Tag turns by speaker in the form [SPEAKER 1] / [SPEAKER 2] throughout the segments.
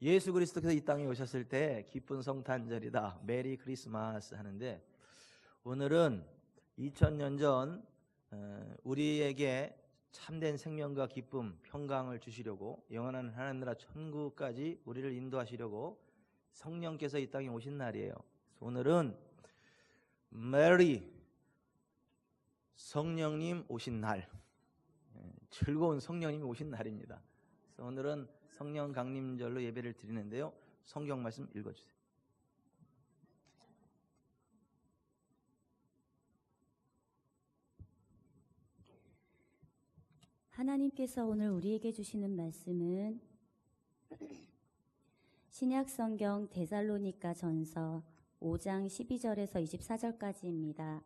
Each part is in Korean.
[SPEAKER 1] 예수 그리스도께서 이 땅에 오셨을 때 기쁜 성탄절이다, 메리 크리스마스 하는데, 오늘은 2000년 전 우리에게 참된 생명과 기쁨, 평강을 주시려고, 영원한 하나님 나라 천국까지 우리를 인도하시려고 성령께서 이 땅에 오신 날이에요. 오늘은 메리, 성령님 오신 날, 즐거운 성령님이 오신 날입니다. 그래서 오늘은 성령 강림절로 예배를 드리는데요. 성경 말씀 읽어주세요.
[SPEAKER 2] 하나님께서 오늘 우리에게 주시는 말씀은 신약 성경 데살로니가 전서 5장 12절에서 24절까지입니다.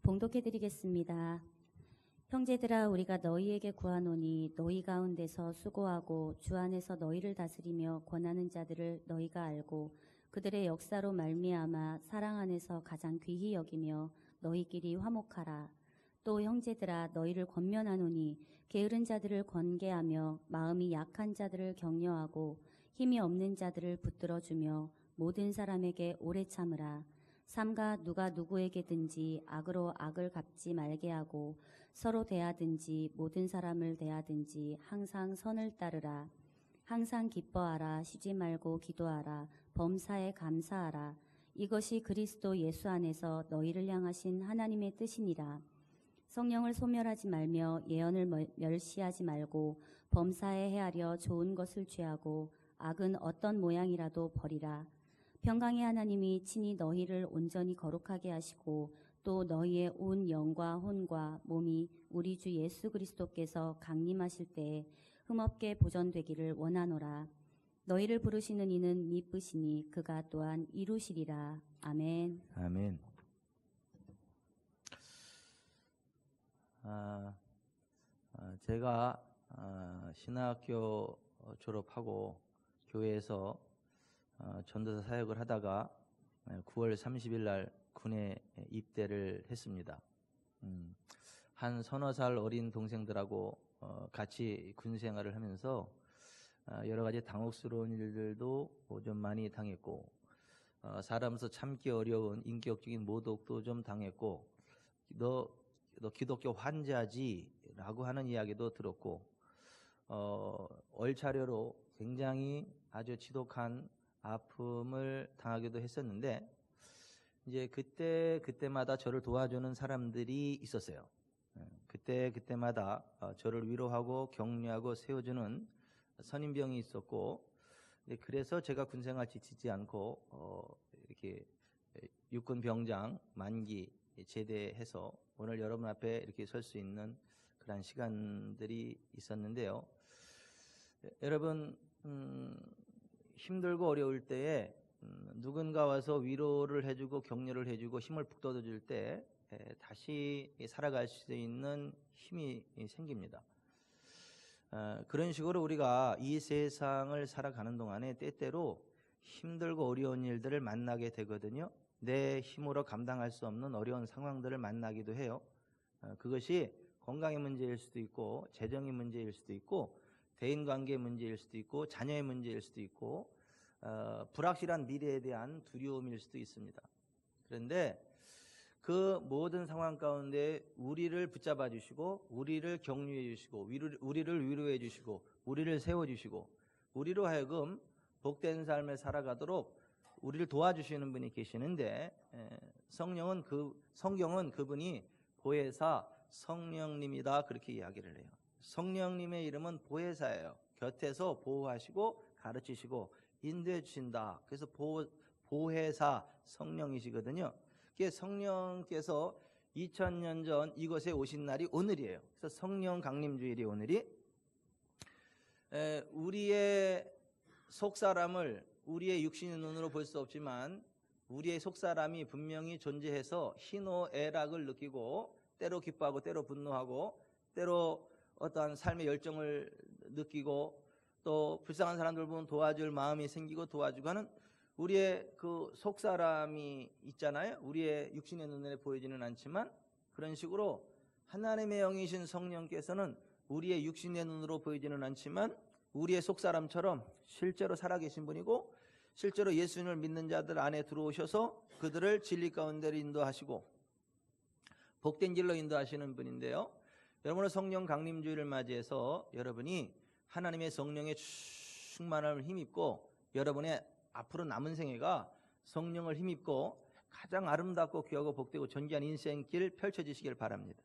[SPEAKER 2] 봉독해 드리겠습니다. 형제들아, 우리가 너희에게 구하노니 너희 가운데서 수고하고 주 안에서 너희를 다스리며 권하는 자들을 너희가 알고 그들의 역사로 말미암아 사랑 안에서 가장 귀히 여기며 너희끼리 화목하라. 또 형제들아, 너희를 권면하노니 게으른 자들을 권계하며 마음이 약한 자들을 격려하고 힘이 없는 자들을 붙들어주며 모든 사람에게 오래 참으라. 삼가 누가 누구에게든지 악으로 악을 갚지 말게 하고 서로 대하든지 모든 사람을 대하든지 항상 선을 따르라. 항상 기뻐하라. 쉬지 말고 기도하라. 범사에 감사하라. 이것이 그리스도 예수 안에서 너희를 향하신 하나님의 뜻이니라. 성령을 소멸하지 말며 예언을 멸시하지 말고 범사에 헤아려 좋은 것을 취하고 악은 어떤 모양이라도 버리라. 평강의 하나님이 친히 너희를 온전히 거룩하게 하시고 또 너희의 온 영과 혼과 몸이 우리 주 예수 그리스도께서 강림하실 때에 흠없게 보존되기를 원하노라. 너희를 부르시는 이는 미쁘시니 그가 또한 이루시리라. 아멘.
[SPEAKER 1] 아멘. 제가 신학교 졸업하고 교회에서 전도사 사역을 하다가 9월 30일 날 군에 입대를 했습니다. 한 서너 살 어린 동생들하고 같이 군 생활을 하면서 여러 가지 당혹스러운 일들도 좀 많이 당했고, 사람으로서 참기 어려운 인격적인 모독도 좀 당했고, 너 기독교 환자지? 라고 하는 이야기도 들었고, 얼차려로 굉장히 아주 지독한 아픔을 당하기도 했었는데, 이제 그때마다 저를 도와주는 사람들이 있었어요. 그때마다 저를 위로하고 격려하고 세워주는 선임병이 있었고, 그래서 제가 군생활 지치지 않고 이렇게 육군 병장 만기 제대해서 오늘 여러분 앞에 이렇게 설 수 있는 그런 시간들이 있었는데요. 여러분, 힘들고 어려울 때에 누군가 와서 위로를 해주고 격려를 해주고 힘을 북돋아줄 때 다시 살아갈 수 있는 힘이 생깁니다. 그런 식으로 우리가 이 세상을 살아가는 동안에 때때로 힘들고 어려운 일들을 만나게 되거든요. 내 힘으로 감당할 수 없는 어려운 상황들을 만나기도 해요. 그것이 건강의 문제일 수도 있고, 재정의 문제일 수도 있고, 대인관계의 문제일 수도 있고, 자녀의 문제일 수도 있고, 불확실한 미래에 대한 두려움일 수도 있습니다. 그런데 그 모든 상황 가운데 우리를 붙잡아 주시고, 우리를 격려해 주시고, 우리를 위로해 주시고, 우리를 세워 주시고, 우리로 하여금 복된 삶을 살아가도록 우리를 도와주시는 분이 계시는데, 성경은 그분이 보혜사 성령님이다, 그렇게 이야기를 해요. 성령님의 이름은 보혜사예요. 곁에서 보호하시고 가르치시고 인도해 주신다. 그래서 보혜사 성령이시거든요. 성령께서 2000년 전 이곳에 오신 날이 오늘이에요. 그래서 성령 강림주일이 오늘이, 우리의 속사람을 우리의 육신의 눈으로 볼 수 없지만 우리의 속사람이 분명히 존재해서 희노애락을 느끼고, 때로 기뻐하고 때로 분노하고 때로 어떠한 삶의 열정을 느끼고, 또 불쌍한 사람들 보면 도와줄 마음이 생기고 도와주고 하는 우리의 그 속사람이 있잖아요. 우리의 육신의 눈에 보이지는 않지만 그런 식으로 하나님의 영이신 성령께서는 우리의 육신의 눈으로 보이지는 않지만 우리의 속사람처럼 실제로 살아계신 분이고 실제로 예수님을 믿는 자들 안에 들어오셔서 그들을 진리 가운데로 인도하시고 복된 길로 인도하시는 분인데요. 여러분은 성령 강림주의를 맞이해서 여러분이 하나님의 성령의 충만함을 힘입고 여러분의 앞으로 남은 생애가 성령을 힘입고 가장 아름답고 귀하고 복되고 존귀한 인생길 펼쳐지시길 바랍니다.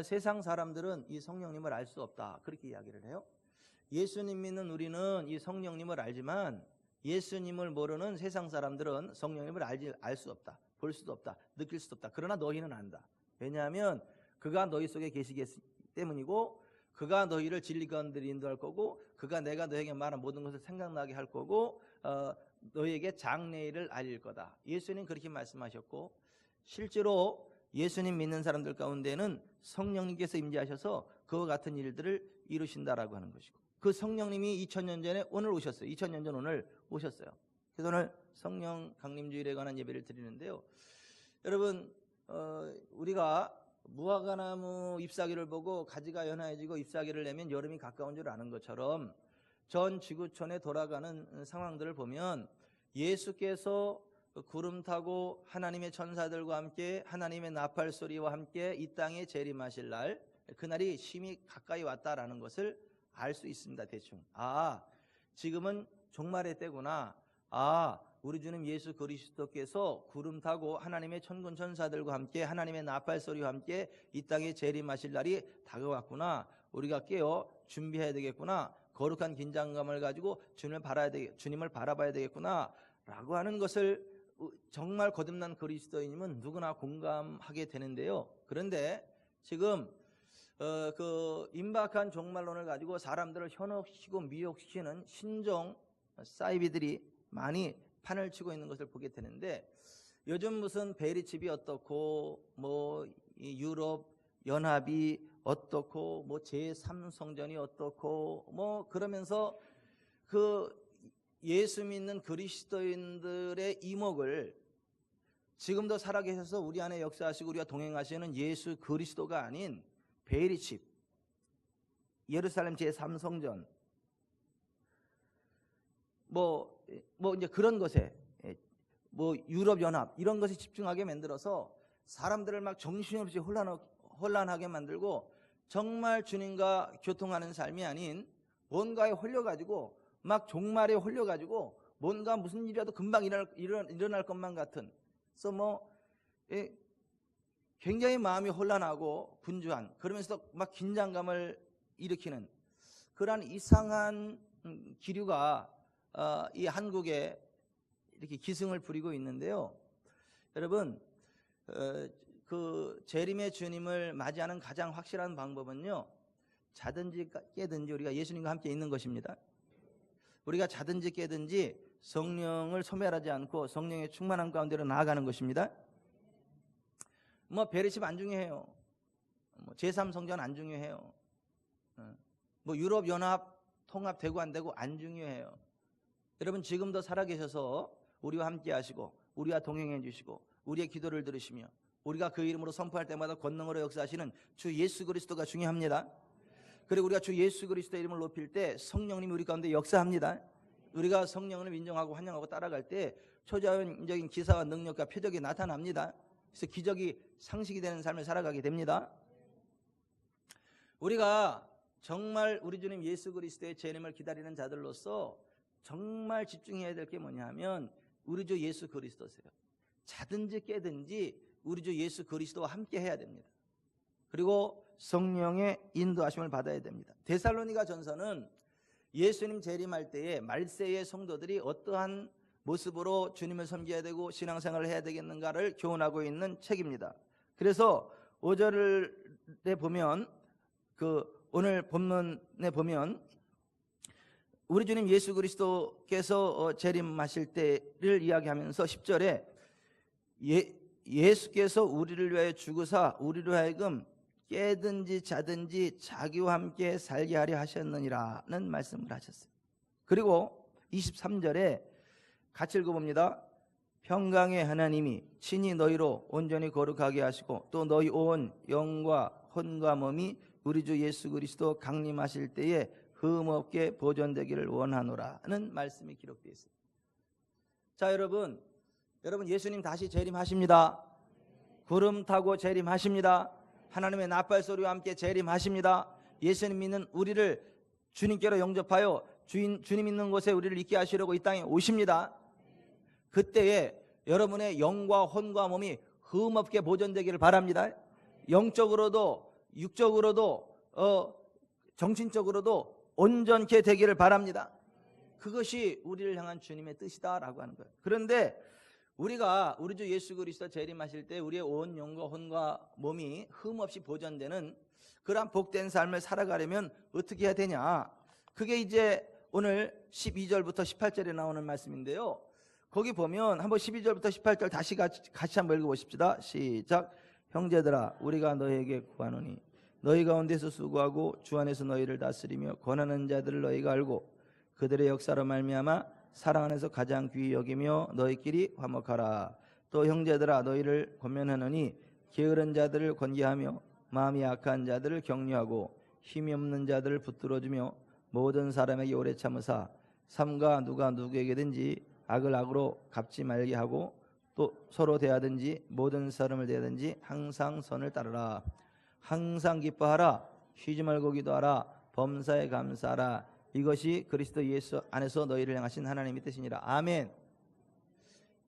[SPEAKER 1] 세상 사람들은 이 성령님을 알 수 없다 그렇게 이야기를 해요. 예수님 믿는 우리는 이 성령님을 알지만 예수님을 모르는 세상 사람들은 성령님을 알 수 없다, 볼 수도 없다, 느낄 수도 없다. 그러나 너희는 안다. 왜냐하면 그가 너희 속에 계시기 때문이고 그가 너희를 진리 가운데 인도할 거고 그가 내가 너에게 말한 모든 것을 생각나게 할 거고 너희에게 장래일을 알릴 거다. 예수님 그렇게 말씀하셨고 실제로 예수님 믿는 사람들 가운데는 성령님께서 임재하셔서 그와 같은 일들을 이루신다라고 하는 것이고 그 성령님이 2000년 전에 오늘 오셨어요. 2000년 전 오늘 오셨어요. 그래서 오늘 성령 강림주일에 관한 예배를 드리는데요. 여러분 우리가 무화과나무 잎사귀를 보고 가지가 연하해지고 잎사귀를 내면 여름이 가까운 줄 아는 것처럼 전 지구촌에 돌아가는 상황들을 보면 예수께서 구름 타고 하나님의 천사들과 함께 하나님의 나팔 소리와 함께 이 땅에 재림하실 날 그날이 심히 가까이 왔다라는 것을 알 수 있습니다. 대충 지금은 종말의 때구나. 우리 주님 예수 그리스도께서 구름 타고 하나님의 천군 천사들과 함께 하나님의 나팔 소리와 함께 이 땅에 재림하실 날이 다가왔구나. 우리가 깨어 준비해야 되겠구나. 거룩한 긴장감을 가지고 주님을 바라봐야 되겠구나 라고 하는 것을 정말 거듭난 그리스도인이면 누구나 공감하게 되는데요. 그런데 지금 그 임박한 종말론을 가지고 사람들을 현혹시키고 미혹시키는 신종 사이비들이 많이 판을 치고 있는 것을 보게 되는데 요즘 무슨 베리칩이 어떻고 뭐 유럽 연합이 어떻고 뭐 제3성전이 어떻고 뭐 그러면서 그 예수 믿는 그리스도인들의 이목을 지금도 살아계셔서 우리 안에 역사하시고 우리와 동행하시는 예수 그리스도가 아닌 베리칩, 예루살렘 제3성전 뭐 이제 그런 것에 뭐 유럽 연합 이런 것에 집중하게 만들어서 사람들을 막 정신없이 혼란하게 만들고 정말 주님과 교통하는 삶이 아닌 뭔가에 홀려가지고 막 종말에 홀려가지고 뭔가 무슨 일이라도 금방 일어날 것만 같은 그래서 뭐 굉장히 마음이 혼란하고 분주한 그러면서 막 긴장감을 일으키는 그러한 이상한 기류가 이 한국에 이렇게 기승을 부리고 있는데요. 여러분 그 재림의 주님을 맞이하는 가장 확실한 방법은요. 자든지 깨든지 우리가 예수님과 함께 있는 것입니다. 우리가 자든지 깨든지 성령을 소멸하지 않고 성령의 충만함 가운데로 나아가는 것입니다. 뭐 베리칩 안 중요해요. 뭐 제3성전 안 중요해요. 뭐 유럽 연합 통합되고 안 되고 안 중요해요. 여러분 지금도 살아계셔서 우리와 함께 하시고 우리와 동행해 주시고 우리의 기도를 들으시며 우리가 그 이름으로 선포할 때마다 권능으로 역사하시는 주 예수 그리스도가 중요합니다. 그리고 우리가 주 예수 그리스도의 이름을 높일 때 성령님이 우리 가운데 역사합니다. 우리가 성령을 인정하고 환영하고 따라갈 때 초자연적인 기사와 능력과 표적이 나타납니다. 그래서 기적이 상식이 되는 삶을 살아가게 됩니다. 우리가 정말 우리 주님 예수 그리스도의 재림을 기다리는 자들로서 정말 집중해야 될 게 뭐냐면 우리 주 예수 그리스도세요. 자든지 깨든지 우리 주 예수 그리스도와 함께 해야 됩니다. 그리고 성령의 인도하심을 받아야 됩니다. 데살로니가 전서는 예수님 재림할 때에 말세의 성도들이 어떠한 모습으로 주님을 섬겨야 되고 신앙생활을 해야 되겠는가를 교훈하고 있는 책입니다. 그래서 5절에 보면 오늘 본문에 보면 우리 주님 예수 그리스도께서 재림하실 때를 이야기하면서 10절에 예수께서 우리를 위하여 죽으사 우리로 하여금 깨든지 자든지 자기와 함께 살게 하려 하셨느니라는 말씀을 하셨어요. 그리고 23절에 같이 읽어봅니다. 평강의 하나님이 친히 너희로 온전히 거룩하게 하시고 또 너희 온 영과 혼과 몸이 우리 주 예수 그리스도 강림하실 때에 흠없게 보존되기를 원하노라는 말씀이 기록되어 있습니다. 자, 여러분 예수님 다시 재림하십니다. 구름 타고 재림하십니다. 하나님의 나팔 소리와 함께 재림하십니다. 예수님 믿는 우리를 주님께로 영접하여 주님 있는 곳에 우리를 있게 하시려고 이 땅에 오십니다. 그때에 여러분의 영과 혼과 몸이 흠없게 보존되기를 바랍니다. 영적으로도 육적으로도 정신적으로도 온전케 되기를 바랍니다. 그것이 우리를 향한 주님의 뜻이다라고 하는 거예요. 그런데 우리가 우리 주 예수 그리스도 재림하실 때 우리의 온 영과 혼과 몸이 흠없이 보존되는 그러한 복된 삶을 살아가려면 어떻게 해야 되냐? 그게 이제 오늘 12절부터 18절에 나오는 말씀인데요. 거기 보면 한번 12절부터 18절 다시 같이 한번 읽어보십시다. 시작. 형제들아 우리가 너희에게 구하노니 너희 가운데서 수고하고 주 안에서 너희를 다스리며 권하는 자들을 너희가 알고 그들의 역사로 말미암아 사랑 안에서 가장 귀히 여기며 너희끼리 화목하라. 또 형제들아 너희를 권면하노니 게으른 자들을 권계하며 마음이 약한 자들을 격려하고 힘이 없는 자들을 붙들어주며 모든 사람에게 오래 참으사 삼가 누가 누구에게든지 악을 악으로 갚지 말게 하고 또 서로 대하든지 모든 사람을 대하든지 항상 선을 따르라. 항상 기뻐하라. 쉬지 말고 기도하라. 범사에 감사하라. 이것이 그리스도 예수 안에서 너희를 향하신 하나님의 뜻이니라. 아멘.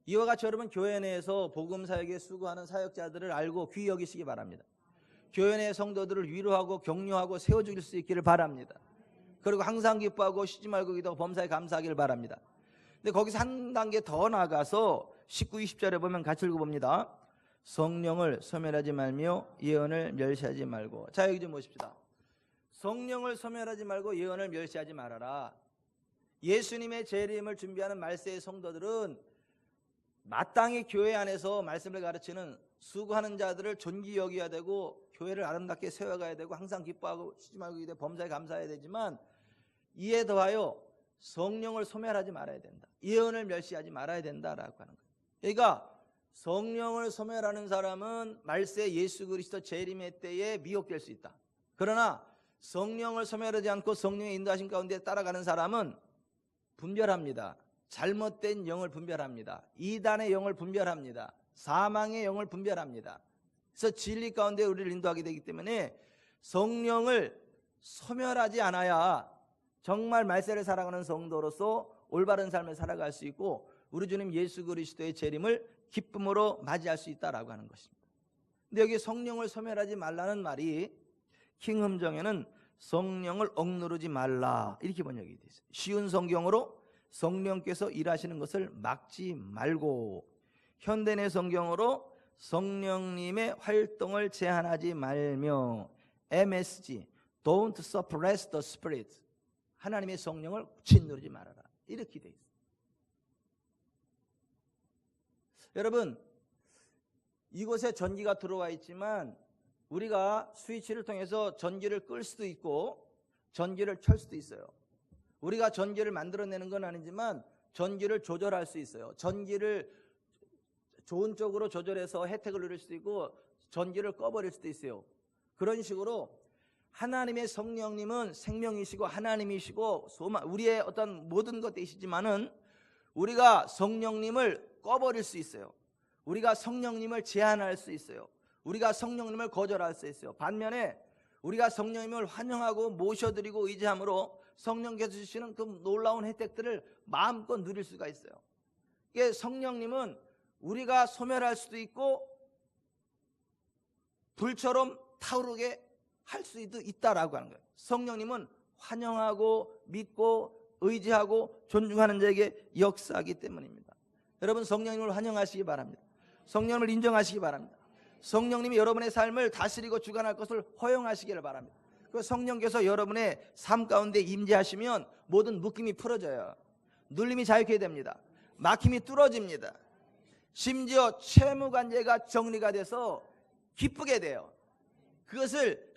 [SPEAKER 1] 이와 같이 여러분 교회 내에서 복음 사역에 수고하는 사역자들을 알고 귀히 여기시기 바랍니다. 교회 내 성도들을 위로하고 격려하고 세워줄 수 있기를 바랍니다. 그리고 항상 기뻐하고 쉬지 말고 기도하고 범사에 감사하기를 바랍니다. 근데 거기서 한 단계 더 나아가서 19, 20절에 보면 같이 읽어봅니다. 성령을 소멸하지 말며 예언을 멸시하지 말고. 자, 여기 좀 보십시다. 성령을 소멸하지 말고 예언을 멸시하지 말아라. 예수님의 재림을 준비하는 말세의 성도들은 마땅히 교회 안에서 말씀을 가르치는 수고하는 자들을 존귀 여겨야 되고 교회를 아름답게 세워가야 되고 항상 기뻐하고 쉬지 말고 기도해 범사에 감사해야 되지만 이에 더하여 성령을 소멸하지 말아야 된다. 예언을 멸시하지 말아야 된다라고 하는 거예요. 그러니까 성령을 소멸하는 사람은 말세 예수 그리스도 재림의 때에 미혹될 수 있다. 그러나 성령을 소멸하지 않고 성령의 인도하심 가운데 따라가는 사람은 분별합니다. 잘못된 영을 분별합니다. 이단의 영을 분별합니다. 사망의 영을 분별합니다. 그래서 진리 가운데 우리를 인도하게 되기 때문에 성령을 소멸하지 않아야 정말 말세를 살아가는 성도로서 올바른 삶을 살아갈 수 있고 우리 주님 예수 그리스도의 재림을 기쁨으로 맞이할 수 있다라고 하는 것입니다. 근데 여기 성령을 소멸하지 말라는 말이 킹흠정에는 성령을 억누르지 말라 이렇게 번역이 되어 있어요. 쉬운 성경으로 성령께서 일하시는 것을 막지 말고, 현대내 성경으로 성령님의 활동을 제한하지 말며, MSG Don't suppress the Spirit, 하나님의 성령을 짓누르지 말아라 이렇게 되어 있어요. 여러분 이곳에 전기가 들어와 있지만 우리가 스위치를 통해서 전기를 끌 수도 있고 전기를 켤 수도 있어요. 우리가 전기를 만들어내는 건 아니지만 전기를 조절할 수 있어요. 전기를 좋은 쪽으로 조절해서 혜택을 누릴 수도 있고 전기를 꺼버릴 수도 있어요. 그런 식으로 하나님의 성령님은 생명이시고 하나님이시고 우리의 어떤 모든 것 되시지만은 우리가 성령님을 꺼버릴 수 있어요. 우리가 성령님을 제한할 수 있어요. 우리가 성령님을 거절할 수 있어요. 반면에 우리가 성령님을 환영하고 모셔드리고 의지함으로 성령께서 주시는 그 놀라운 혜택들을 마음껏 누릴 수가 있어요. 이게 성령님은 우리가 소멸할 수도 있고 불처럼 타오르게 할 수도 있다라고 하는 거예요. 성령님은 환영하고 믿고 의지하고 존중하는 자에게 역사하기 때문입니다. 여러분 성령님을 환영하시기 바랍니다. 성령님을 인정하시기 바랍니다. 성령님이 여러분의 삶을 다스리고 주관할 것을 허용하시기를 바랍니다. 그 성령께서 여러분의 삶 가운데 임재하시면 모든 묶임이 풀어져요. 눌림이 자유케 됩니다. 막힘이 뚫어집니다. 심지어 채무관계가 정리가 돼서 기쁘게 돼요. 그것을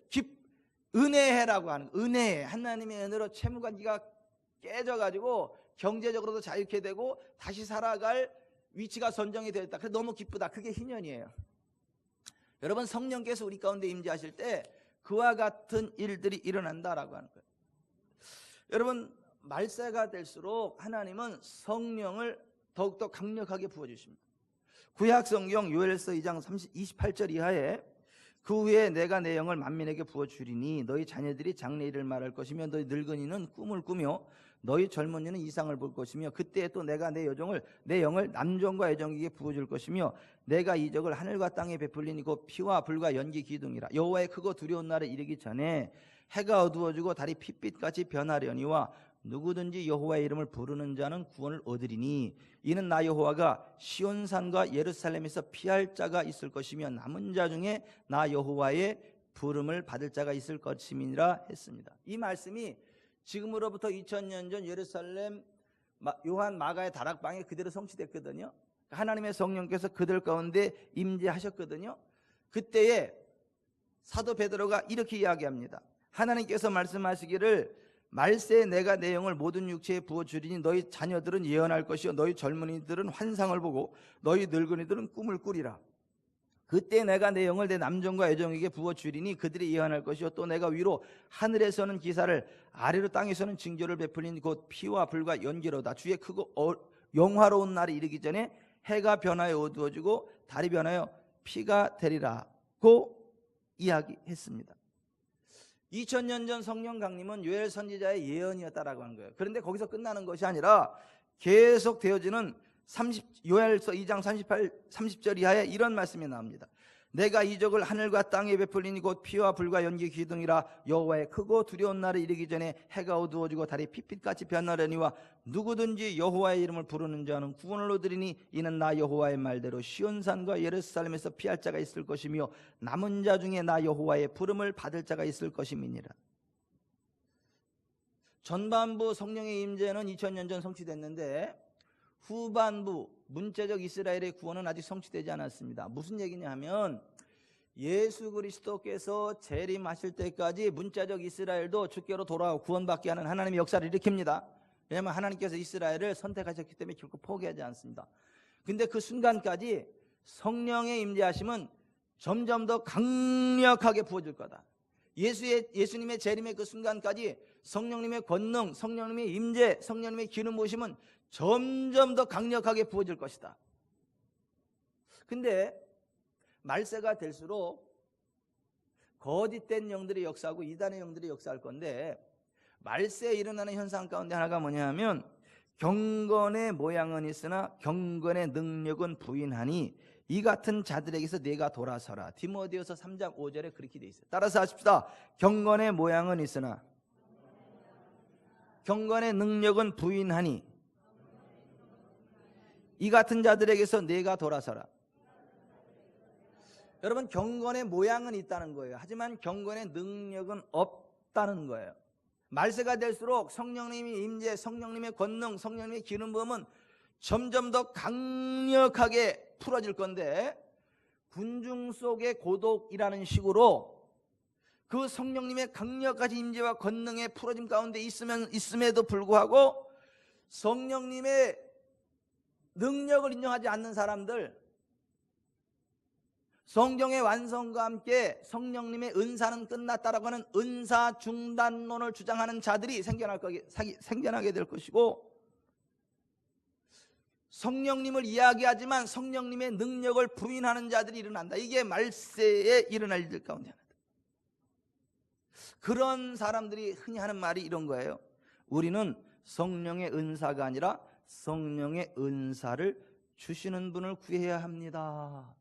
[SPEAKER 1] 은혜라고 하는, 은혜, 하나님의 은혜로 채무관계가 깨져가지고 경제적으로도 자유케 되고 다시 살아갈 위치가 선정이 되었다. 그래서 너무 기쁘다. 그게 희년이에요. 여러분 성령께서 우리 가운데 임재하실 때 그와 같은 일들이 일어난다라고 하는 거예요. 여러분, 말세가 될수록 하나님은 성령을 더욱더 강력하게 부어주십니다. 구약성경 요엘서 2장 28절 이하에 그 후에 내가 내 영을 만민에게 부어주리니 너희 자녀들이 장래일을 말할 것이며 너희 늙은이는 꿈을 꾸며 너희 젊은이는 이상을 볼 것이며 그때 또 내가 내 영을 남종과 여종에게 부어줄 것이며 내가 이적을 하늘과 땅에 베풀리니 곧 피와 불과 연기 기둥이라. 여호와의 크고 두려운 날에 이르기 전에 해가 어두워지고 달이 핏빛같이 변하려니와 누구든지 여호와의 이름을 부르는 자는 구원을 얻으리니 이는 나 여호와가 시온산과 예루살렘에서 피할 자가 있을 것이며 남은 자 중에 나 여호와의 부름을 받을 자가 있을 것임이니라 했습니다. 이 말씀이 지금으로부터 2000년 전 예루살렘 요한 마가의 다락방에 그대로 성취됐거든요. 하나님의 성령께서 그들 가운데 임재하셨거든요. 그때에 사도 베드로가 이렇게 이야기합니다. 하나님께서 말씀하시기를 말세에 내가 내 영을 모든 육체에 부어주리니 너희 자녀들은 예언할 것이요 너희 젊은이들은 환상을 보고 너희 늙은이들은 꿈을 꾸리라. 그때 내가 내 영을 내 남종과 여종에게 부어주리니 그들이 예언할 것이요 또 내가 위로 하늘에서는 기사를 아래로 땅에서는 징조를 베풀리니 곧 피와 불과 연기로다. 주의 크고 영화로운 날이 이르기 전에 해가 변하여 어두워지고 달이 변하여 피가 되리라고 이야기했습니다. 2000년 전 성령 강림은 요엘 선지자의 예언이었다라고 하는 거예요. 그런데 거기서 끝나는 것이 아니라 계속 되어지는 요엘서 2장 30절 이하에 이런 말씀이 나옵니다. 내가 이적을 하늘과 땅에 베풀리니 곧 피와 불과 연기 기둥이라. 여호와의 크고 두려운 날에 이르기 전에 해가 어두워지고 달이 핏빛같이 변하려니와 누구든지 여호와의 이름을 부르는 자는 구원을 얻으리니 이는 나 여호와의 말대로 시온산과 예루살렘에서 피할 자가 있을 것이며 남은 자 중에 나 여호와의 부름을 받을 자가 있을 것임이니라. 전반부 성령의 임재는 2000년 전 성취됐는데 후반부 문자적 이스라엘의 구원은 아직 성취되지 않았습니다. 무슨 얘기냐 하면 예수 그리스도께서 재림하실 때까지 문자적 이스라엘도 주께로 돌아오고 구원받게 하는 하나님의 역사를 일으킵니다. 왜냐하면 하나님께서 이스라엘을 선택하셨기 때문에 결코 포기하지 않습니다. 근데 그 순간까지 성령의 임재하심은 점점 더 강력하게 부어질 거다. 예수님의 재림의 그 순간까지 성령님의 권능, 성령님의 임재, 성령님의 기름 부으심은 점점 더 강력하게 부어질 것이다. 근데 말세가 될수록 거짓된 영들이 역사하고 이단의 영들이 역사할 건데 말세에 일어나는 현상 가운데 하나가 뭐냐 하면 경건의 모양은 있으나 경건의 능력은 부인하니 이 같은 자들에게서 내가 돌아서라. 디모데후서 3장 5절에 그렇게 돼 있어요. 따라서 하십시다. 경건의 모양은 있으나 경건의 능력은 부인하니 이 같은 자들에게서 내가 돌아서라. 여러분, 경건의 모양은 있다는 거예요. 하지만 경건의 능력은 없다는 거예요. 말세가 될수록 성령님의 임재, 성령님의 권능, 성령님의 기름 부음은 점점 더 강력하게 풀어질 건데 군중 속의 고독이라는 식으로 그 성령님의 강력한 임재와 권능의 풀어짐 가운데 있음에도 불구하고 성령님의 능력을 인정하지 않는 사람들, 성경의 완성과 함께 성령님의 은사는 끝났다라고 하는 은사 중단론을 주장하는 자들이 생겨나게 될 것이고, 성령님을 이야기하지만 성령님의 능력을 부인하는 자들이 일어난다. 이게 말세에 일어날 일들 가운데 하나다. 그런 사람들이 흔히 하는 말이 이런 거예요. 우리는 성령의 은사가 아니라 성령의 은사를 주시는 분을 구해야 합니다.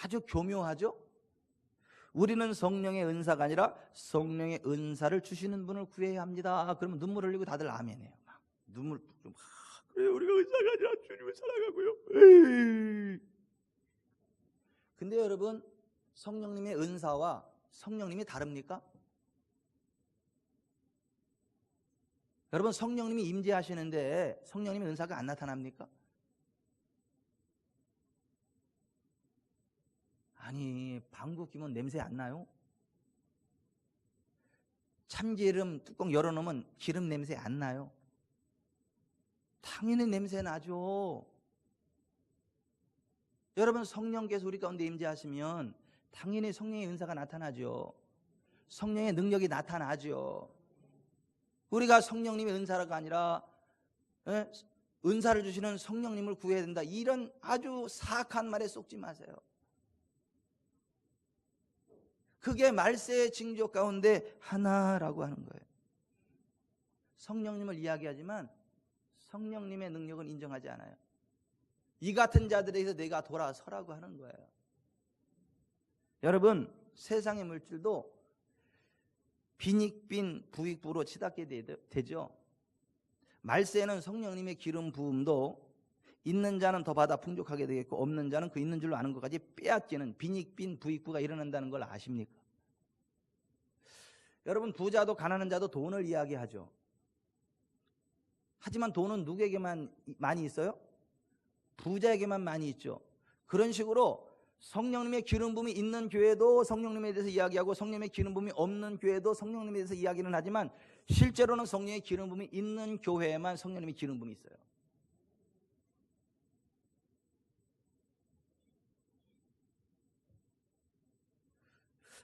[SPEAKER 1] 아주 교묘하죠? 우리는 성령의 은사가 아니라 성령의 은사를 주시는 분을 구해야 합니다. 그러면 눈물 흘리고 다들 아멘해요. 막 눈물 막 그래, 우리가 은사가 아니라 주님을 사랑하고요. 에이. 근데 여러분, 성령님의 은사와 성령님이 다릅니까? 여러분, 성령님이 임재하시는데 성령님의 은사가 안 나타납니까? 아니, 방구 끼면 냄새 안 나요? 참기름 뚜껑 열어놓으면 기름 냄새 안 나요? 당연히 냄새 나죠. 여러분, 성령께서 우리 가운데 임재하시면 당연히 성령의 은사가 나타나죠. 성령의 능력이 나타나죠. 우리가 성령님의 은사가 아니라 은사를 주시는 성령님을 구해야 된다, 이런 아주 사악한 말에 속지 마세요. 그게 말세의 징조 가운데 하나라고 하는 거예요. 성령님을 이야기하지만 성령님의 능력은 인정하지 않아요. 이 같은 자들에게서 내가 돌아서라고 하는 거예요. 여러분, 세상의 물질도 빈익빈 부익부로 치닫게 되죠. 말세에는 성령님의 기름 부음도 있는 자는 더 받아 풍족하게 되겠고 없는 자는 그 있는 줄로 아는 것까지 빼앗기는 빈익빈 부익부가 일어난다는 걸 아십니까? 여러분, 부자도 가난한 자도 돈을 이야기하죠. 하지만 돈은 누구에게만 많이 있어요? 부자에게만 많이 있죠. 그런 식으로 성령님의 기름 부음이 있는 교회도 성령님에 대해서 이야기하고 성령님의 기름 부음이 없는 교회도 성령님에 대해서 이야기는 하지만 실제로는 성령의 기름 부음이 있는 교회에만 성령님의 기름 부음이 있어요.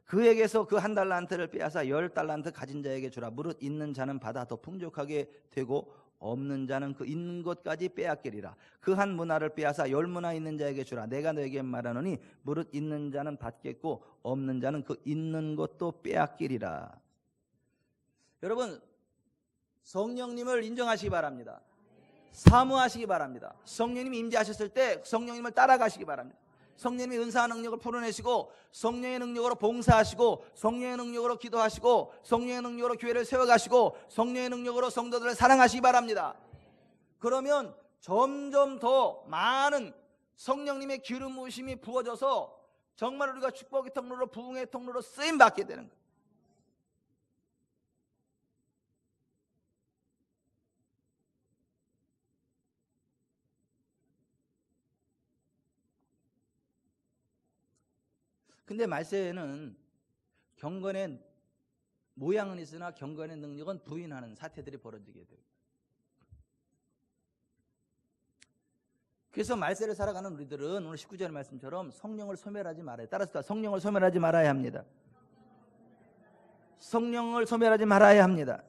[SPEAKER 1] 그에게서 그 1달란트를 빼앗아 10달란트 가진 자에게 주라. 무릇 있는 자는 받아 더 풍족하게 되고 없는 자는 그 있는 것까지 빼앗기리라. 그 한 문화를 빼앗아 10문화 있는 자에게 주라. 내가 너에게 말하노니 무릇 있는 자는 받겠고 없는 자는 그 있는 것도 빼앗기리라. 여러분, 성령님을 인정하시기 바랍니다. 사모하시기 바랍니다. 성령님이 임재하셨을 때 성령님을 따라가시기 바랍니다. 성령님의 은사 능력을 풀어내시고 성령의 능력으로 봉사하시고 성령의 능력으로 기도하시고 성령의 능력으로 교회를 세워가시고 성령의 능력으로 성도들을 사랑하시기 바랍니다. 그러면 점점 더 많은 성령님의 기름 부으심이 부어져서 정말 우리가 축복의 통로로 부흥의 통로로 쓰임받게 되는 거예요. 근데 말세에는 경건의 모양은 있으나 경건의 능력은 부인하는 사태들이 벌어지게 돼요. 그래서 말세를 살아가는 우리들은 오늘 19절 말씀처럼 성령을 소멸하지 말아요. 따라서 성령을 소멸하지 말아야 합니다. 성령을 소멸하지 말아야 합니다.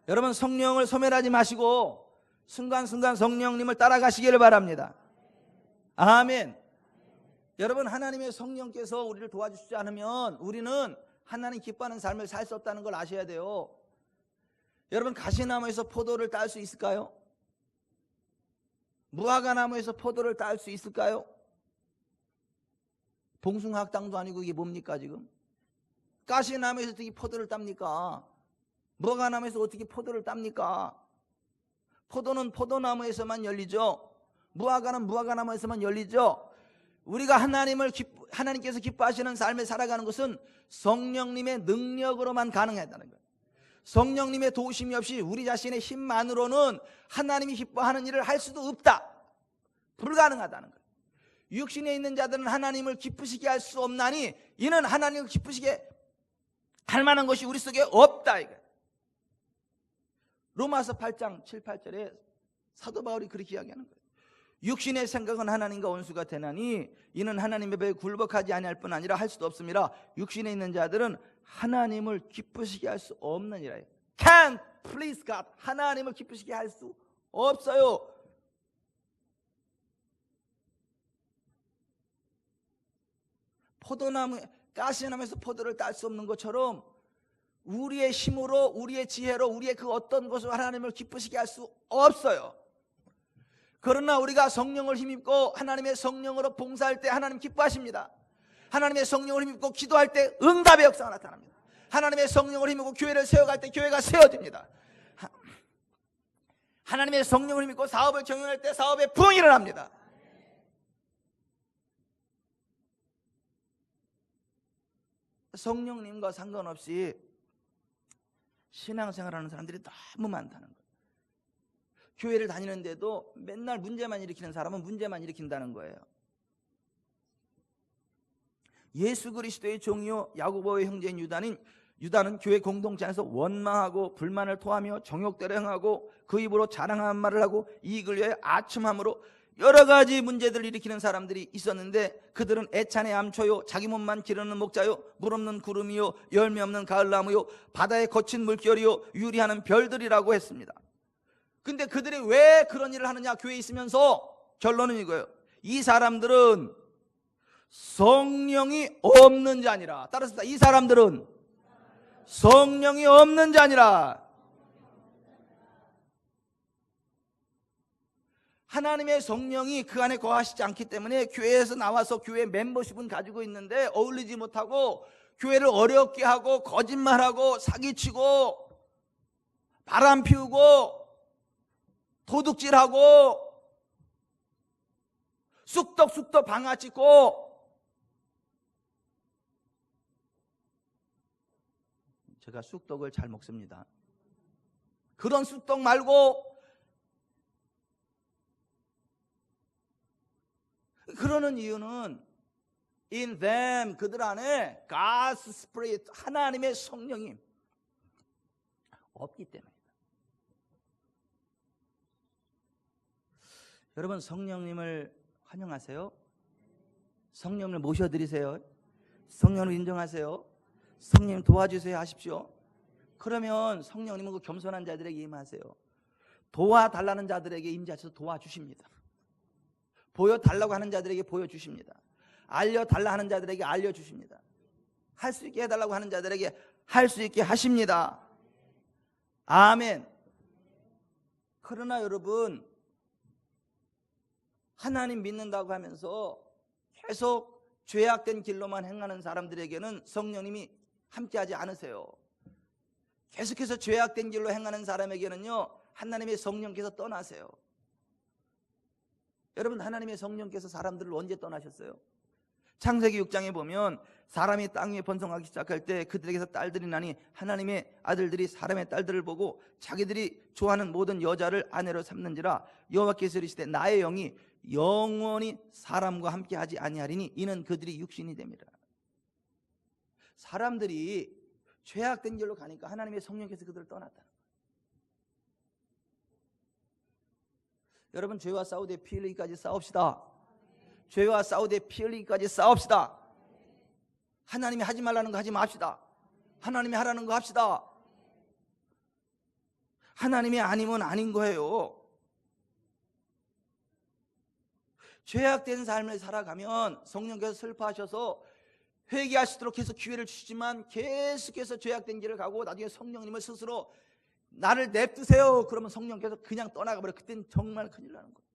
[SPEAKER 1] 여러분, 성령을 소멸하지 마시고 순간순간 성령님을 따라가시기를 바랍니다. 아멘. 여러분, 하나님의 성령께서 우리를 도와주시지 않으면 우리는 하나님 기뻐하는 삶을 살 수 없다는 걸 아셔야 돼요. 여러분, 가시나무에서 포도를 딸 수 있을까요? 무화과나무에서 포도를 딸 수 있을까요? 봉숭아학당도 아니고 이게 뭡니까 지금? 가시나무에서 어떻게 포도를 땁니까? 무화과나무에서 어떻게 포도를 땁니까? 포도는 포도나무에서만 열리죠. 무화과는 무화과나무에서만 열리죠. 우리가 하나님께서 기뻐하시는 삶을 살아가는 것은 성령님의 능력으로만 가능하다는 거예요. 성령님의 도우심이 없이 우리 자신의 힘만으로는 하나님이 기뻐하는 일을 할 수도 없다. 불가능하다는 거예요. 육신에 있는 자들은 하나님을 기쁘시게 할 수 없나니 이는 하나님을 기쁘시게 할 만한 것이 우리 속에 없다. 이거예요. 로마서 8장 7, 8절에 사도 바울이 그렇게 이야기하는 거예요. 육신의 생각은 하나님과 원수가 되나니 이는 하나님의 배에 굴복하지 아니할 뿐 아니라 할 수도 없음이라. 육신에 있는 자들은 하나님을 기쁘시게 할 수 없는 이라. Can't please God. 하나님을 기쁘시게 할 수 없어요. 포도나무, 가시나무에서 포도를 딸 수 없는 것처럼 우리의 힘으로, 우리의 지혜로, 우리의 그 어떤 것으로 하나님을 기쁘시게 할 수 없어요. 그러나 우리가 성령을 힘입고 하나님의 성령으로 봉사할 때 하나님 기뻐하십니다. 하나님의 성령을 힘입고 기도할 때 응답의 역사가 나타납니다. 하나님의 성령을 힘입고 교회를 세워갈 때 교회가 세워집니다. 하나님의 성령을 힘입고 사업을 경영할 때 사업의 부흥이 일어납니다. 성령님과 상관없이 신앙생활하는 사람들이 너무 많다는 거예요. 교회를 다니는데도 맨날 문제만 일으키는 사람은 문제만 일으킨다는 거예요. 예수 그리스도의 종이요 야고보의 형제인 유다는 교회 공동체 안에서 원망하고 불만을 토하며 정욕대로 행하고 그 입으로 자랑하는 말을 하고 이익을 위하여 아첨함으로 여러 가지 문제들을 일으키는 사람들이 있었는데 그들은 애찬의 암초요, 자기 몸만 기르는 목자요, 물 없는 구름이요, 열매 없는 가을나무요, 바다의 거친 물결이요, 유리하는 별들이라고 했습니다. 근데 그들이 왜 그런 일을 하느냐? 교회에 있으면서. 결론은 이거예요. 이 사람들은 성령이 없는 자니라. 따라서 이 사람들은 성령이 없는 자니라. 하나님의 성령이 그 안에 거하시지 않기 때문에 교회에서 나와서 교회 멤버십은 가지고 있는데 어울리지 못하고 교회를 어렵게 하고 거짓말하고 사기치고 바람 피우고 도둑질하고 쑥떡쑥떡 방아 찍고. 제가 쑥떡을 잘 먹습니다. 그런 쑥떡 말고 그러는 이유는 in them, 그들 안에 God's Spirit, 하나님의 성령이 없기 때문입니다. 여러분, 성령님을 환영하세요. 성령님을 모셔드리세요. 성령을 인정하세요. 성령님 도와주세요 하십시오. 그러면 성령님은 그 겸손한 자들에게 임하세요. 도와달라는 자들에게 임재하셔서 도와주십니다. 보여달라고 하는 자들에게 보여주십니다. 알려달라 하는 자들에게 알려주십니다. 할 수 있게 해달라고 하는 자들에게 할 수 있게 하십니다. 아멘. 그러나 여러분, 하나님 믿는다고 하면서 계속 죄악된 길로만 행하는 사람들에게는 성령님이 함께하지 않으세요. 계속해서 죄악된 길로 행하는 사람에게는요, 하나님의 성령께서 떠나세요. 여러분, 하나님의 성령께서 사람들을 언제 떠나셨어요? 창세기 6장에 보면 사람이 땅 위에 번성하기 시작할 때 그들에게서 딸들이 나니 하나님의 아들들이 사람의 딸들을 보고 자기들이 좋아하는 모든 여자를 아내로 삼는지라. 여호와께서 이르시되 나의 영이 영원히 사람과 함께 하지 아니하리니 이는 그들이 육신이 됨이라. 사람들이 죄악된 길로 가니까 하나님의 성령께서 그들을 떠났다. 여러분, 죄와 싸우되 피 흘리기까지 싸웁시다. 죄와 싸우되 피 흘리기까지 싸웁시다. 하나님이 하지 말라는 거 하지 맙시다. 하나님이 하라는 거 합시다. 하나님이 아니면 아닌 거예요. 죄악된 삶을 살아가면 성령께서 슬퍼하셔서 회개하시도록 계속 기회를 주시지만 계속해서 죄악된 길을 가고 나중에 성령님을 스스로 나를 냅두세요 그러면 성령께서 그냥 떠나가버려. 그때는 정말 큰일 나는 거예요.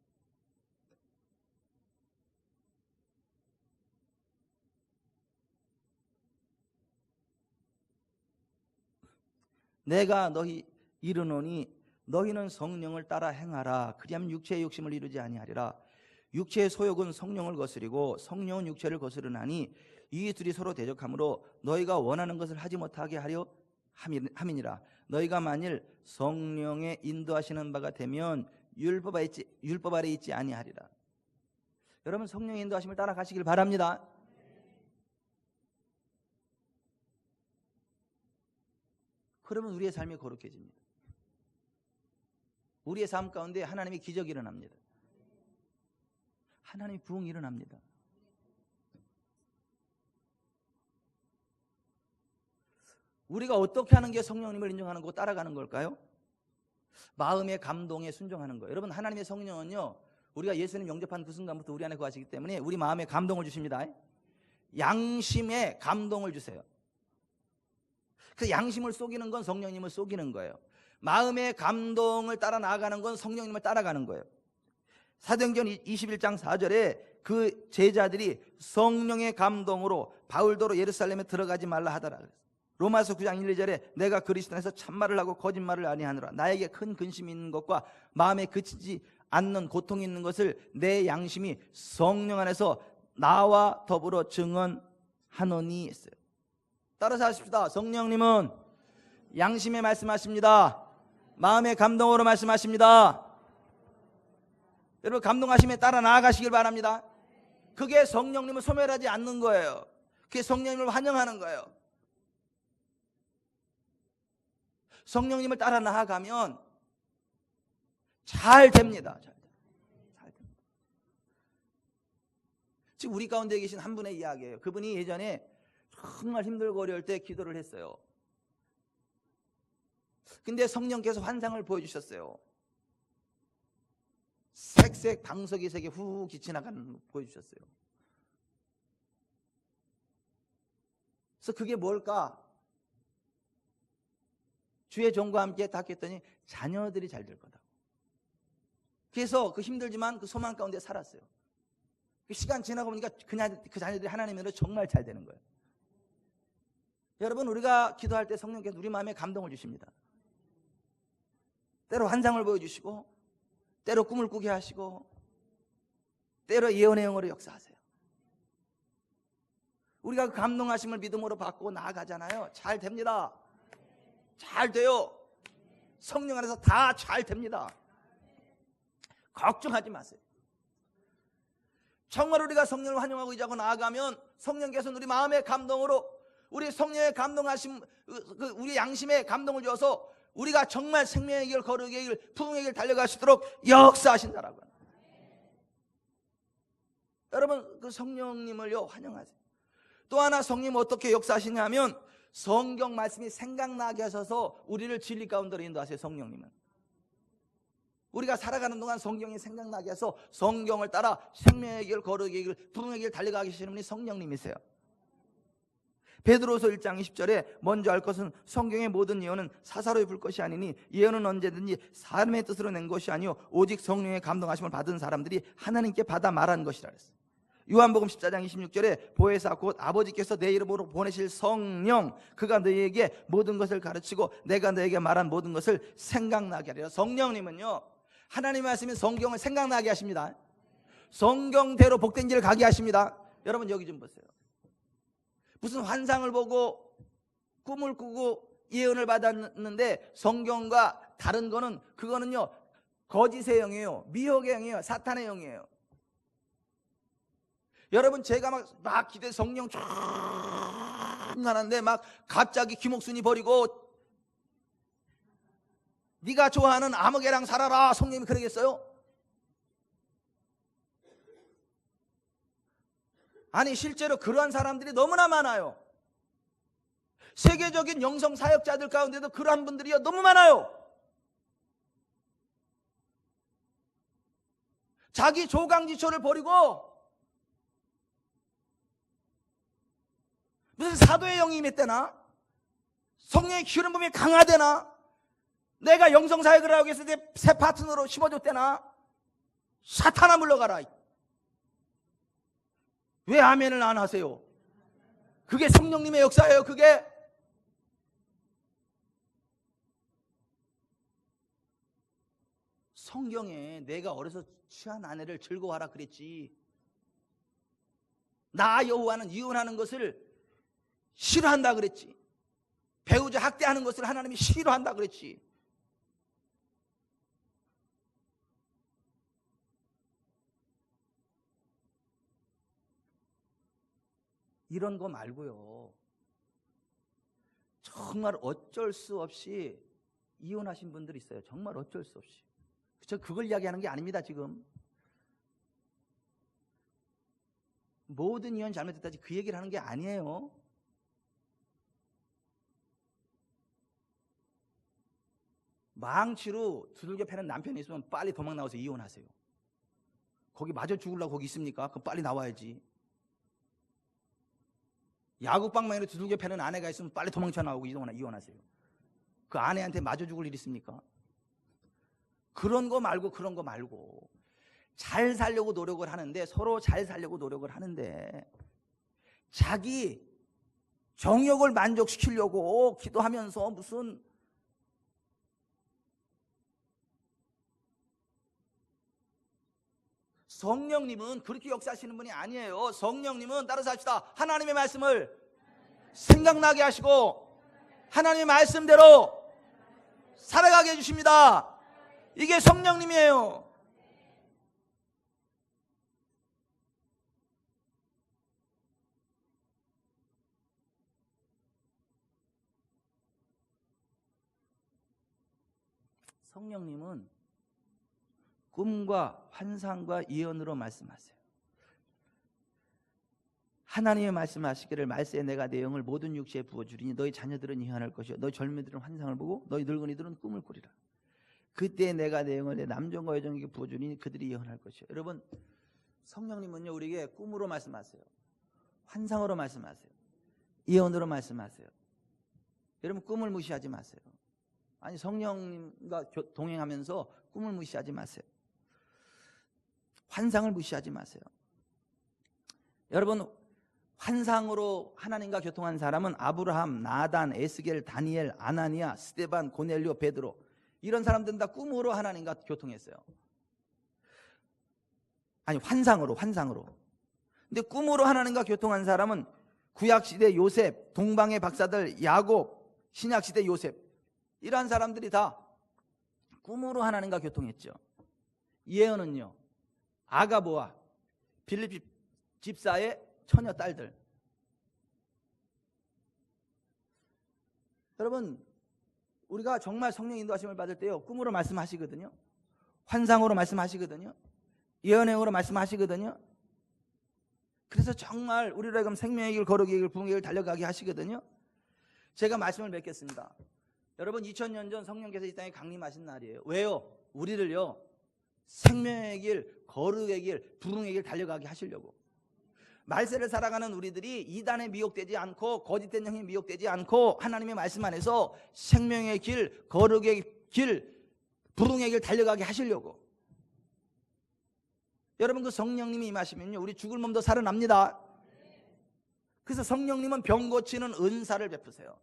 [SPEAKER 1] 내가 너희 이르노니 너희는 성령을 따라 행하라. 그리하면 육체의 욕심을 이루지 아니하리라. 육체의 소욕은 성령을 거스리고 성령은 육체를 거스르나니 이 둘이 서로 대적하므로 너희가 원하는 것을 하지 못하게 하려 함이니라. 너희가 만일 성령의 인도하시는 바가 되면 율법 아래 있지 아니하리라. 여러분, 성령의 인도하심을 따라가시길 바랍니다. 그러면 우리의 삶이 거룩해집니다. 우리의 삶 가운데 하나님의 기적이 일어납니다. 하나님의 부흥이 일어납니다. 우리가 어떻게 하는 게 성령님을 인정하는 거고 따라가는 걸까요? 마음의 감동에 순종하는 거예요. 여러분, 하나님의 성령은요, 우리가 예수님 영접한 그 순간부터 우리 안에 거하시기 때문에 우리 마음에 감동을 주십니다. 양심에 감동을 주세요. 그 양심을 속이는 건 성령님을 속이는 거예요. 마음의 감동을 따라 나아가는 건 성령님을 따라가는 거예요. 사도행전 21장 4절에 그 제자들이 성령의 감동으로 바울더러 예루살렘에 들어가지 말라 하더라. 로마서 9장 1, 2절에 내가 그리스도 안에서 참말을 하고 거짓말을 아니하노라. 나에게 큰 근심이 있는 것과 마음에 그치지 않는 고통이 있는 것을 내 양심이 성령 안에서 나와 더불어 증언하노니 했어요. 따라서 하십시다. 성령님은 양심에 말씀하십니다. 마음의 감동으로 말씀하십니다. 여러분, 감동하심에 따라 나아가시길 바랍니다. 그게 성령님을 소멸하지 않는 거예요. 그게 성령님을 환영하는 거예요. 성령님을 따라 나아가면 잘 됩니다. 잘 됩니다. 지금 우리 가운데 계신 한 분의 이야기예요. 그분이 예전에 정말 힘들고 어려울 때 기도를 했어요. 근데 성령께서 환상을 보여주셨어요. 색색 방석이 색이 후 지나가는 거 보여주셨어요. 그래서 그게 뭘까? 주의 종과 함께 딱 했더니 자녀들이 잘 될 거다. 그래서 그 힘들지만 그 소망 가운데 살았어요. 시간 지나고 보니까 그 자녀들이 하나님으로 정말 잘 되는 거예요. 여러분, 우리가 기도할 때 성령께서 우리 마음에 감동을 주십니다. 때로 환상을 보여주시고, 때로 꿈을 꾸게 하시고, 때로 예언의 영으로 역사하세요. 우리가 그 감동하심을 믿음으로 받고 나아가잖아요. 잘 됩니다. 잘 돼요. 성령 안에서 다 잘 됩니다. 걱정하지 마세요. 정말 우리가 성령을 환영하고 의지하고 나아가면 성령께서는 우리 마음의 감동으로, 우리 성령의 감동하심, 우리 양심에 감동을 주어서 우리가 정말 생명의 길, 거룩의 길, 부흥의 길 달려갈 수 있도록 역사하신다라고요. 여러분, 그 성령님을요 환영하세요. 또 하나 성령 어떻게 역사하시냐면 성경 말씀이 생각나게 하셔서 우리를 진리 가운데로 인도하세요. 성령님은 우리가 살아가는 동안 성경이 생각나게 해서 성경을 따라 생명의 길, 거룩의 길, 부흥의 길 달려가게 하시는 분이 성령님이세요. 베드로서 1장 20절에 먼저 알 것은 성경의 모든 예언은 사사로이 불 것이 아니니 예언은 언제든지 사람의 뜻으로 낸 것이 아니요 오직 성령의 감동하심을 받은 사람들이 하나님께 받아 말한 것이라 그랬어요. 요한복음 14장 26절에 보혜사 곧 아버지께서 내 이름으로 보내실 성령 그가 너희에게 모든 것을 가르치고 내가 너에게 말한 모든 것을 생각나게 하리라. 성령님은요 하나님의 말씀인 성경을 생각나게 하십니다. 성경대로 복된 길을 가게 하십니다. 여러분 여기 좀 보세요. 무슨 환상을 보고 꿈을 꾸고 예언을 받았는데 성경과 다른 거는 그거는요 거짓의 영이에요. 미혹의 영이에요. 사탄의 영이에요. 여러분 제가 막 기대 성령 쫙 하는데 막 갑자기 김옥순이 버리고 네가 좋아하는 아무개랑 살아라 성령님이 그러겠어요? 아니 실제로 그러한 사람들이 너무나 많아요. 세계적인 영성 사역자들 가운데도 그러한 분들이 너무 많아요. 자기 조강지처를 버리고 무슨 사도의 영이 임했대나 성령의 기울임 부음이 강하대나 내가 영성 사역을 하고 있을 때 새 파트너로 심어줬대나 사탄아 물러가라. 왜 아멘을 안 하세요? 그게 성령님의 역사예요. 그게 성경에 내가 어려서 취한 아내를 즐거워하라 그랬지. 나 여호와는 이혼하는 것을 싫어한다 그랬지. 배우자 학대하는 것을 하나님이 싫어한다 그랬지. 이런 거 말고요 정말 어쩔 수 없이 이혼하신 분들이 있어요. 정말 어쩔 수 없이. 저 그걸 이야기하는 게 아닙니다. 지금 모든 이혼 잘못했다지 그 얘기를 하는 게 아니에요. 망치로 두들겨 패는 남편이 있으면 빨리 도망 나와서 이혼하세요. 거기 맞아 죽으려고 거기 있습니까? 그럼 빨리 나와야지. 야구방망이로 두들겨 패는 아내가 있으면 빨리 도망쳐 나오고 이혼하세요. 그 아내한테 맞아 죽을 일 있습니까? 그런 거 말고 잘 살려고 노력을 하는데 서로 잘 살려고 노력을 하는데 자기 정욕을 만족시키려고 기도하면서 무슨 성령님은 그렇게 역사하시는 분이 아니에요. 성령님은 따라서 합시다. 하나님의 말씀을 생각나게 하시고 하나님의 말씀대로 살아가게 해주십니다. 이게 성령님이에요. 성령님은 꿈과 환상과 예언으로 말씀하세요. 하나님의 말씀하시기를 말세에 내가 내 영을 모든 육체에 부어주리니 너희 자녀들은 예언할 것이요 너희 젊은이들은 환상을 보고 너희 늙은이들은 꿈을 꾸리라. 그때 내가 내 영을 내 남종과 여종에게 부어주리니 그들이 예언할 것이요. 여러분, 성령님은요 우리에게 꿈으로 말씀하세요. 환상으로 말씀하세요. 예언으로 말씀하세요. 여러분, 꿈을 무시하지 마세요. 아니, 성령님과 동행하면서 꿈을 무시하지 마세요. 환상을 무시하지 마세요. 여러분, 환상으로 하나님과 교통한 사람은 아브라함, 나단, 에스겔, 다니엘, 아나니아, 스데반, 고넬료, 베드로, 이런 사람들은 다 꿈으로 하나님과 교통했어요. 아니, 환상으로. 근데 꿈으로 하나님과 교통한 사람은 구약시대 요셉, 동방의 박사들 야곱, 신약시대 요셉, 이러한 사람들이 다 꿈으로 하나님과 교통했죠. 예언은요, 아가보와 빌립 집사의 처녀 딸들. 여러분, 우리가 정말 성령 인도하심을 받을 때요, 꿈으로 말씀하시거든요. 환상으로 말씀하시거든요. 예언행으로 말씀하시거든요. 그래서 정말 우리로 하여금 생명의 길, 거룩의 길, 부흥의 길 달려가게 하시거든요. 제가 말씀을 맺겠습니다. 여러분, 2000년 전 성령께서 이 땅에 강림하신 날이에요. 왜요? 우리를요, 생명의 길, 거룩의 길, 부흥의 길 달려가게 하시려고. 말세를 살아가는 우리들이 이단에 미혹되지 않고 거짓된 영에 미혹되지 않고 하나님의 말씀 안에서 생명의 길, 거룩의 길, 부흥의 길 달려가게 하시려고. 여러분, 그 성령님이 임하시면요, 우리 죽을 몸도 살아납니다. 그래서 성령님은 병 고치는 은사를 베푸세요.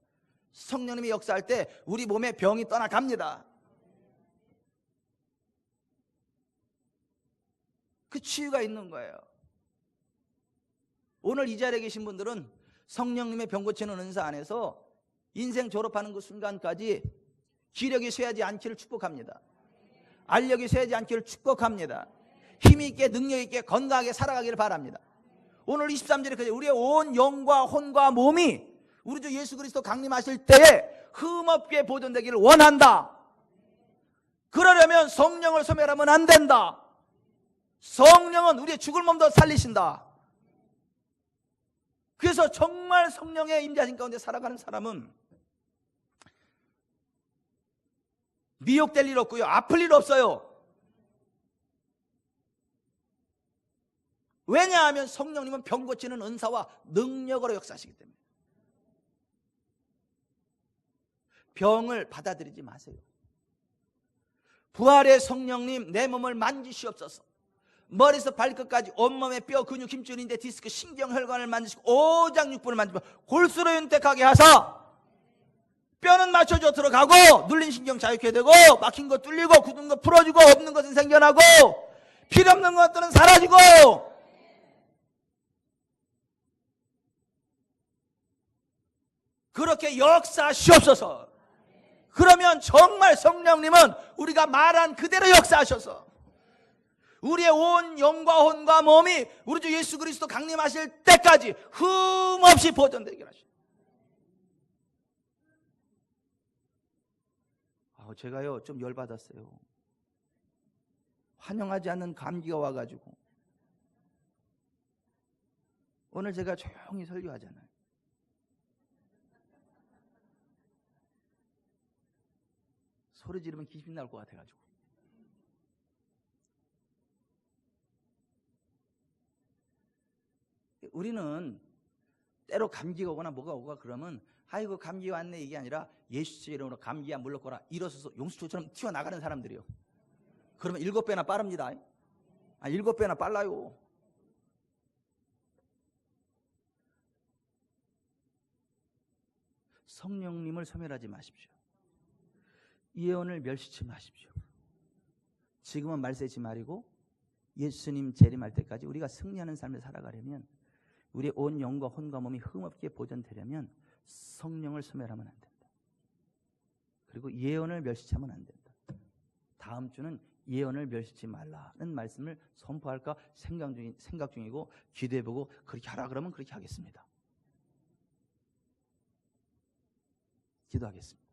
[SPEAKER 1] 성령님이 역사할 때 우리 몸에 병이 떠나갑니다. 그 치유가 있는 거예요. 오늘 이 자리에 계신 분들은 성령님의 병 고치는 은사 안에서 인생 졸업하는 그 순간까지 기력이 쇠하지 않기를 축복합니다. 알력이 쇠하지 않기를 축복합니다. 힘이 있게 능력 있게 건강하게 살아가기를 바랍니다. 오늘 23절에 우리의 온 영과 혼과 몸이 우리 주 예수 그리스도 강림하실 때에 흠없게 보존되기를 원한다. 그러려면 성령을 소멸하면 안 된다. 성령은 우리의 죽을 몸도 살리신다. 그래서 정말 성령의 임재하신 가운데 살아가는 사람은 미혹될 일 없고요, 아플 일 없어요. 왜냐하면 성령님은 병 고치는 은사와 능력으로 역사하시기 때문에. 병을 받아들이지 마세요. 부활의 성령님, 내 몸을 만지시옵소서. 머리에서 발끝까지 온몸의 뼈, 근육, 힘줄, 인대, 디스크, 신경, 혈관을 만지시고 오장육부를 만지고 골수로 윤택하게 하사 뼈는 맞춰져 들어가고 눌린 신경 자유케 되고 막힌 거 뚫리고 굳은 거 풀어주고 없는 것은 생겨나고 필요 없는 것들은 사라지고. 그렇게 역사하시옵소서. 그러면 정말 성령님은 우리가 말한 그대로 역사하셔서 우리의 온 영과 혼과 몸이 우리 주 예수 그리스도 강림하실 때까지 흠없이 보존되게 하시오. 제가요 좀 열받았어요. 환영하지 않는 감기가 와가지고 오늘 제가 조용히 설교하잖아요. 소리 지르면 귀신 나올 것 같아가지고. 우리는 때로 감기가 오거나 뭐가 오거나 그러면 아이고 감기 왔네 이게 아니라 예수의 이름으로 감기야 물러거라 일어서서 용수초처럼 튀어나가는 사람들이요. 그러면 7배나 빠릅니다. 7배나 빨라요. 성령님을 소멸하지 마십시오. 예언을 멸시치 마십시오. 지금은 말세지 말이고 예수님 재림할 때까지 우리가 승리하는 삶을 살아가려면 우리의 온 영과 혼과 몸이 흠없게 보존되려면 성령을 소멸하면 안 된다. 그리고 예언을 멸시하면 안 된다. 다음 주는 예언을 멸시치 말라는 말씀을 선포할까 생각 중이고 기도해보고 그렇게 하라 그러면 그렇게 하겠습니다. 기도하겠습니다.